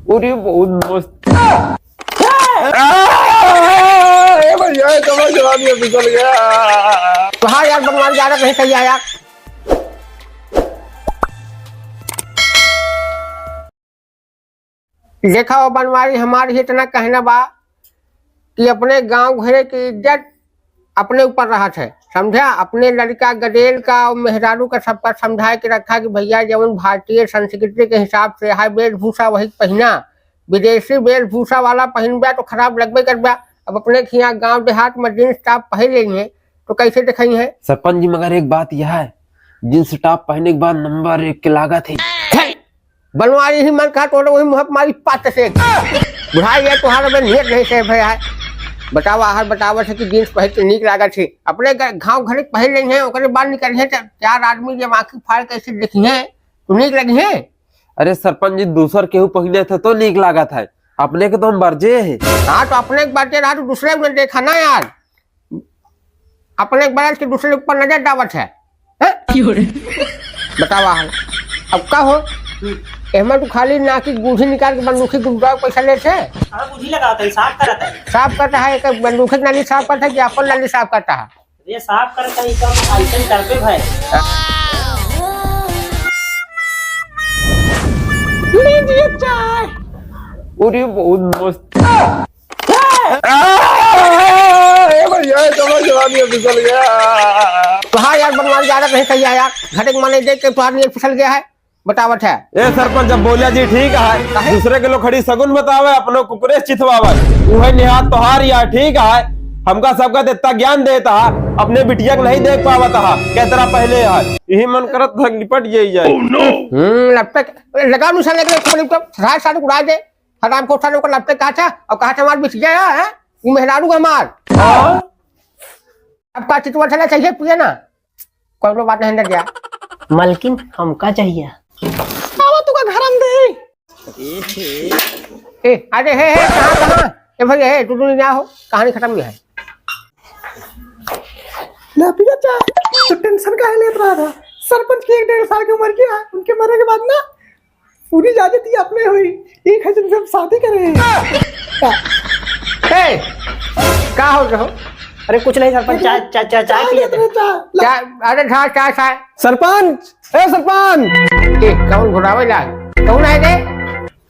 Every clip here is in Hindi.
अरे बहुत मस्त। भैया समझ जवानी फिसल गया। तो हाँ यार बनवारी ज्यादा नहीं सही है यार। देखा हो बनवारी हमारी इतना कहना बा कि अपने गांव घरे की इज्जत अपने ऊपर रहा है, समझा। अपने लड़का गडेल का और मेहरारू का सबका समझा के रखा कि भैया जब भारतीय संस्कृति के हिसाब से है वेशभूषा वही पहना, विदेशी वेशभूषा वाला पहन गया तो खराब लगबे कर गया। अब अपने यहाँ गांव देहात में जींस टॉप पहन लेंगे तो कैसे दिखाई है सरपंच जी, मगर एक बात यह है, जींस टॉप पहनने के बाद नंबर 1 की लागत है। बनवारी ही मन कहा तो वही मुँह मारी पात से बुढ़ाई है तुम्हारा में नियत नहीं से भैया है। बतावा हर बतावा से कि जींस पहन के नीक लागत है, अपने गाँव घर पहन लेंगे हैं ओकरे बाद निकल है चार आदमी जब आँखी फाड़ कैसे देखी है तो नीक लगी है। अरे सरपंच जी, दूसर केहू पहने थे तो नीक लागत है, अपने के तो हम बर्जे है। हाँ तो अपने के बर्जे रहा तो दूसरे ने देखा ना यार, अपने बरस के दूसरे ऊपर नजर दावत है। बतावा हल अब का हो एमा तो खाली ना की गुठी निकाल के बंदूकी गुंडा पैसा ले थे। गुठी लगाता है, साफ करता है। साफ करता है एक बंदूकी नाली साफ करता है कि अपन नाली साफ करता है। ये साफ करता है कम आइटम करते भाई। लीजिए चाय। अरे बहुत मस्त। भैया समझ जवानी फिसल गया। तो हाँ यार बनवारी ज्यादा नहीं सही है यार, घटे के माने देख के तुम्हारी फिसल गया है। बतावट है ए सरपंच, जब बोलिया जी ठीक है, दूसरे के लोग खड़ी सगुन बतावे, अपनो कुकुरे चिथवावे, उहे निहात तोहार या ठीक है। हमका सबका इतना ज्ञान देता है, अपने बिटिया को नहीं देख पावत है क्या तरह पहले है, यही मन करत था निपट जाए। लपटे लगा नुसा लग रहा सारे उड़ा दे हराम को उठाने को लपटे कहा था और कहा था हमार बिछ गया है वो मेहरारू हमार। अब का चितवा चला चाहिए पिए ना कोई बात नहीं डर गया। मलकिन हमका चाहिए तू का घर हम दे अरे हे कहाँ ए भाई है तू ना हो कहानी खत्म है। तो टेंशन का ले रहा था, सरपंच की 1-1.5 साल की उम्र की है, उनके मरने के बाद ना पूरी जाती अपने हुई, एक हजार से शादी करे। क्या हो रहा हो? अरे कुछ नहीं सरपंच, चाय चाय चाय चाय पिए थे। अरे चाय सरपंच सरपंच कौन घुरावे लाल कौन है रे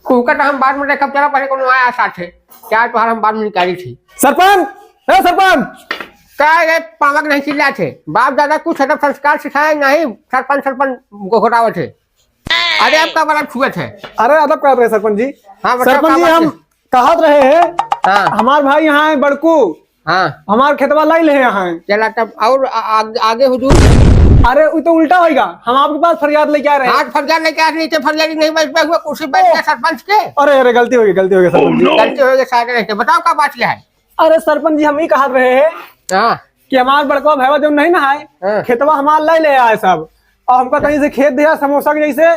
कुकर हम बाद में देखब चला पहले कौन आया साथ है क्या तुम्हारा हम बाद में निकाली थी। सरपंच क्या ये पावक नहीं चिल्ला थे बाप दादा कुछ अदब संस्कार सिखाए नहीं सरपंच घुरावे थे। अरे आपका बड़ा छुए थे। अरे अदब कर रहे सरपंच जी। हाँ सरपंच जी हम कहत रहे हैं हाँ हमार भाई यहाँ है बड़कू, हाँ हमार खेतवा लाई ले यहाँ चला तब और आगे हुजूर। अरे वो तो उल्टा होगा, हम आपके पास फरियाद लेके आ रहे हैं। आज फरियाद लेके आ रही थे फरियादी नहीं बैठ हुआ कुर्सी बैठ गया सरपंच के। अरे गलती हो गई सरपंच जी। गलती हो गई सारे रहते बताओ क्या बात क्या है। अरे सरपंच जी हम ही कहत रहे हैं हाँ कि हमार बड़का भैया जो नहीं ना है खेतवा हमार लाई ले आए सब, और हमका कहीं से खेत दिया समोसा के जैसे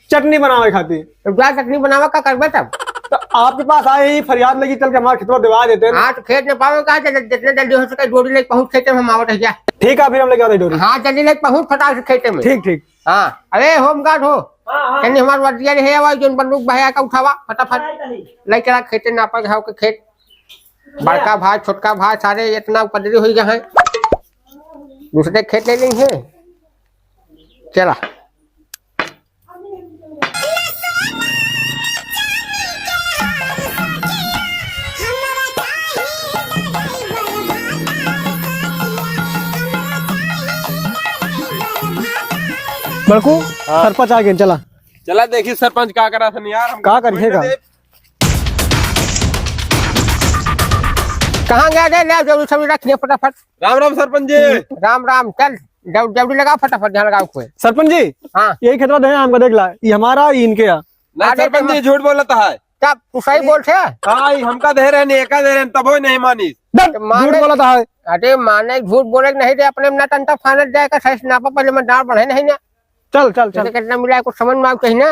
चटनी बनावे खातिर। तो क्या चटनी बनावा का करबे तब तो आपके पास आए ही फरियाद लगी चल के हमारा खेतवा दिवा देते हैं। हाँ तो खेत में पावे कहा जितने जल्दी हो सके डोरी लेके पहुंच खेते में हम आवत है। ठीक है फिर हम लेके आते डोरी। हाँ जल्दी लेके पहुंच फटाक से खेते में। ठीक हाँ अरे होमगार्ड हो यानी हमारे वर्दिया रहे आवा जो बंदूक भैया का उठावा फटाफट ले चला खेते नापा घाव के खेत बड़का भाई छोटका भाई सारे इतना पदरी हो गए हैं दूसरे खेत ले लेंगे चला। बड़कू सरपंच आ गए चला देखी सरपंच क्या करा था यार, हम क्या करिएगा। कहाँ गया ले जल्दी सब्जी रखिए फटाफट। राम राम सरपंच जी। राम चल जल्दी लगाओ फटाफट ध्यान लगाओ कोई। सरपंच जी हाँ यही खेतवा दे हमको देख ला, ये हमारा ये इनके यहाँ। नहीं सरपंच जी झूठ बोलता है। क्या तू सही बोल थे? हाँ हमका दे रहे नहीं एका दे रहे तब हो नहीं मानी। झूठ बोला था। अरे माने झूठ बोले नहीं थे अपने ना तंता फानल जाएगा सही नापा पहले मैं डाल बढ़े नहीं ना। चल कितना मिला है कुछ समझ में आओ कहीं ना।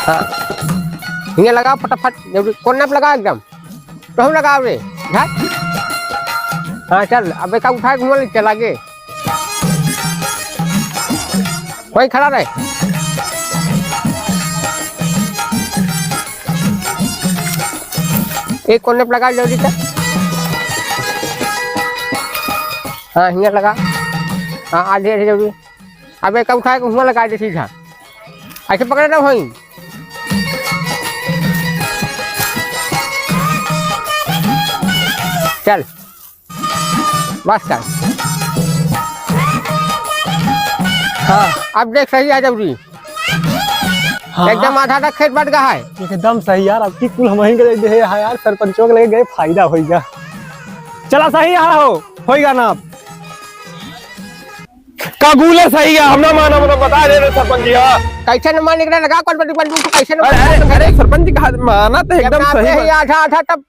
हाँ ये लगाओ फटाफट जल्दी कौन नाप लगा एकदम तो हम लगाओ रे। हाँ चल अब एक उठा घूम ले चल आगे वही खड़ा रहे। एक कोने पे लगा जल्दी से। हाँ हिंगा लगा। हाँ आधे आधे जल्दी। अब एक उठाए हुआ लगा दे सीधा। ऐसे पकड़े ना वहीं। चल बस कर। हाँ अब देख सही है जल्दी। एकदम आधा तक खेत बढ़ गया है। एकदम सही यार, आपकी कुल हम ही दे है यार, सरपंचों के लगे गए फायदा होगा। चला सही यहाँ होगा ना। आप काबूल है सही है, हम ना माना मतलब बता दे रहे सरपंच जी। हाँ कैसे न मान निकला लगा कौन बंदूक तो कैसे न अरे सरपंच जी कहा माना तो एकदम सही बात। आधा आधा तब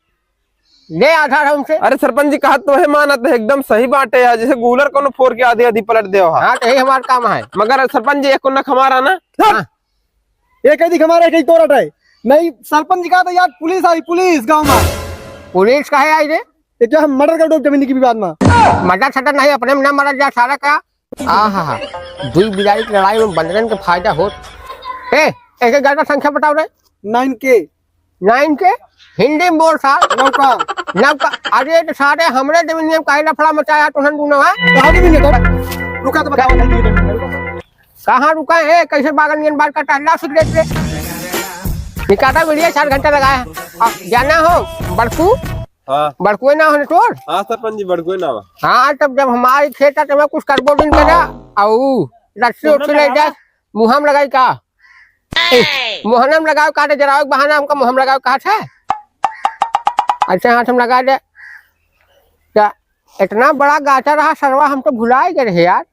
ले आधा हमसे। अरे सरपंच जी कहा तो है माना तो एकदम सही बात है यार, जैसे गूलर को फोड़ के आधी आधी पलट दे। हाँ तो यही हमारा काम है। मगर सरपंच जी एक नख हमारा ना। हाँ। एक ही हमारा एक ही तोरट है नहीं। सरपंच जी कहा था यार पुलिस आई, पुलिस गाँव में। पुलिस का है आई रे। ये क्या हम मर्डर कर दो जमीन की विवाद में। मजा छटा नहीं अपने में न मरा जा सारा का। आहा दुई बिलाड़ी की लड़ाई में बंदरन के फायदा हो। एक घर का संख्या बताओ रे। 9K 9 हिंदी में बोल साल। नौका नौका। अरे तो सारे हमरे जमीन का लफड़ा मचाया तुहन दूनो है। कहानी भी नहीं तो रुका तो बताओ। कहाँ रुका है कैसे बागल नियन बाल का टहला सिगरेट रे। निकाटा वीडियो 4 घंटा लगाया। जाना हो बड़कू। हाँ बड़कुए ना होने तोर। हाँ सरपंच जी बड़कोई ना। हाँ तब जब हमारी खेत है तो कुछ करबो दिन करा आऊ रस्सी उठी ले जा मुहम लगाई का। मोहनम लगाओ काटे जराओ बहाना हमका मुहम लगाओ कहा है। ऐसे हाथ हम लगा दे। क्या इतना बड़ा गाचा रहा सरवा हम तो भुला ही गए यार।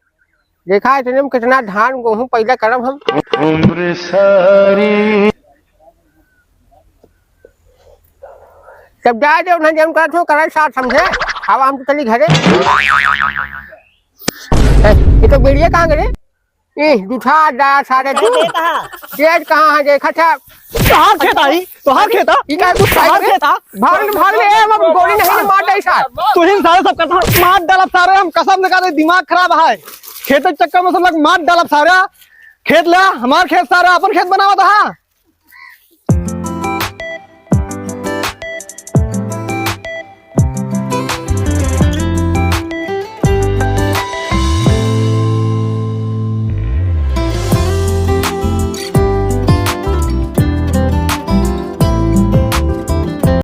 देखा इतने में कितना धान गेहूं पहले करम हम। जब जाए दे उन्हें जम कर करे साथ समझे। अब हम तो चली घरे। ये तो बेड़िया कहाँ गए। जूठा डा सारे तेज कहाँ है देखा था। तोहार खेत आई, तोहार खेत तोहार खेत भाग भाग ले हम गोली नहीं मार दे साथ। तुहिन सारे सब कसम मार डालब सारे। हम कसम लगा दे दिमाग खराब है। खेत के चक्कर में सब लोग मार डालब सारे। खेत ला हमार खेत सारा अपन खेत बनावा था।